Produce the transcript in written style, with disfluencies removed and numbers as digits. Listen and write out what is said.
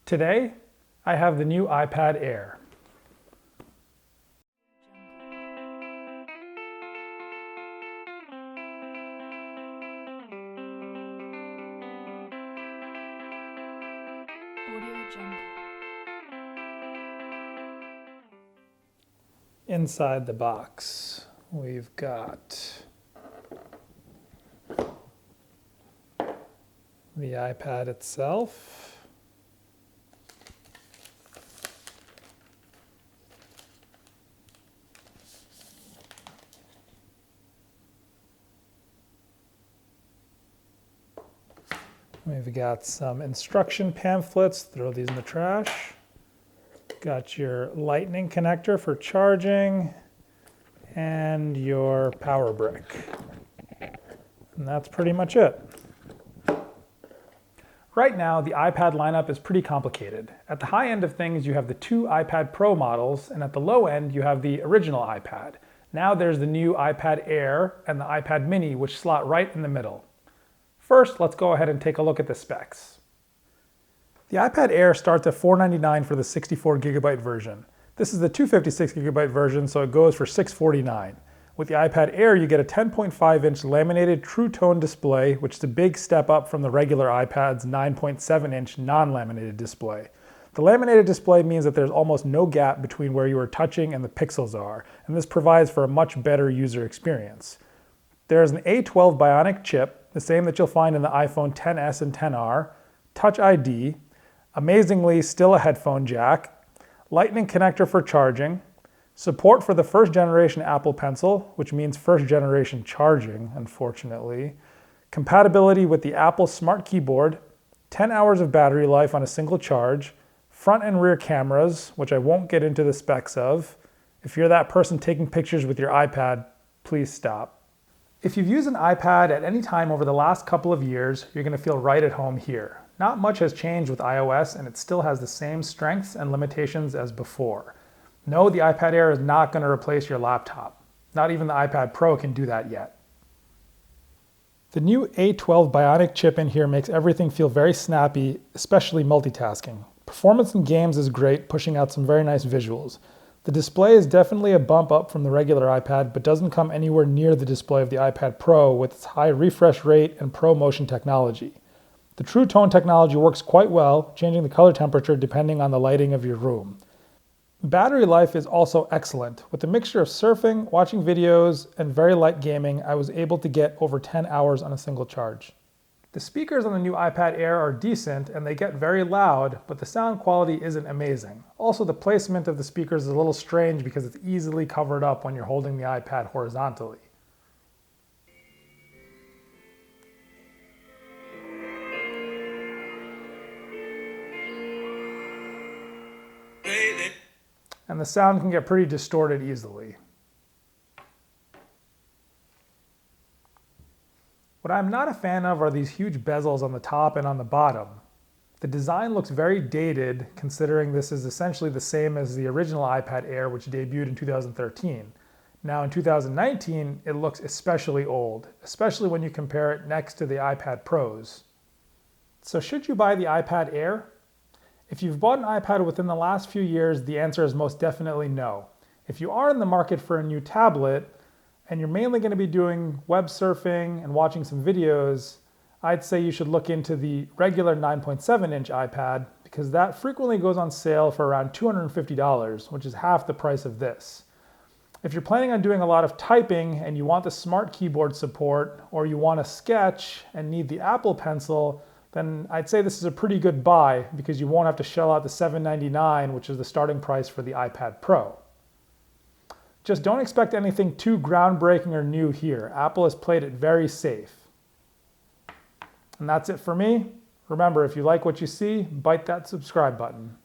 Today, I have the new iPad Air. Inside the box, we've got the iPad itself. We've got some instruction pamphlets, throw these in the trash. Got your lightning connector for charging and your power brick. And that's pretty much it. Right now, the iPad lineup is pretty complicated. At the high end of things, you have the two iPad Pro models, and at the low end, you have the original iPad. Now there's the new iPad Air and the iPad Mini, which slot right in the middle. First, let's go ahead and take a look at the specs. The iPad Air starts at $499 for the 64GB version. This is the 256GB version, so it goes for $649. With the iPad Air, you get a 10.5-inch laminated True Tone display, which is a big step up from the regular iPad's 9.7-inch non-laminated display. The laminated display means that there's almost no gap between where you are touching and the pixels are, and this provides for a much better user experience. There is an A12 Bionic chip, the same that you'll find in the iPhone XS and XR, Touch ID, amazingly still a headphone jack, lightning connector for charging, support for the first generation Apple Pencil, which means first generation charging, unfortunately, compatibility with the Apple Smart Keyboard, 10 hours of battery life on a single charge, front and rear cameras, which I won't get into the specs of. If you're that person taking pictures with your iPad, please stop. If you've used an iPad at any time over the last couple of years, you're going to feel right at home here. Not much has changed with iOS, and it still has the same strengths and limitations as before. No, the iPad Air is not going to replace your laptop. Not even the iPad Pro can do that yet. The new A12 Bionic chip in here makes everything feel very snappy, especially multitasking. Performance in games is great, pushing out some very nice visuals. The display is definitely a bump up from the regular iPad, but doesn't come anywhere near the display of the iPad Pro with its high refresh rate and Pro Motion technology. The True Tone technology works quite well, changing the color temperature depending on the lighting of your room. Battery life is also excellent. With a mixture of surfing, watching videos, and very light gaming, I was able to get over 10 hours on a single charge. The speakers on the new iPad Air are decent and they get very loud, but the sound quality isn't amazing. Also, the placement of the speakers is a little strange because it's easily covered up when you're holding the iPad horizontally. And the sound can get pretty distorted easily. What I'm not a fan of are these huge bezels on the top and on the bottom. The design looks very dated, considering this is essentially the same as the original iPad Air, which debuted in 2013. Now in 2019, it looks especially old, especially when you compare it next to the iPad Pros. So should you buy the iPad Air? If you've bought an iPad within the last few years, the answer is most definitely no. If you are in the market for a new tablet, and you're mainly going to be doing web surfing and watching some videos, I'd say you should look into the regular 9.7-inch iPad because that frequently goes on sale for around $250, which is half the price of this. If you're planning on doing a lot of typing and you want the smart keyboard support, or you want to sketch and need the Apple Pencil, then I'd say this is a pretty good buy because you won't have to shell out the $799, which is the starting price for the iPad Pro. Just don't expect anything too groundbreaking or new here. Apple has played it very safe. And that's it for me. Remember, if you like what you see, bite that subscribe button.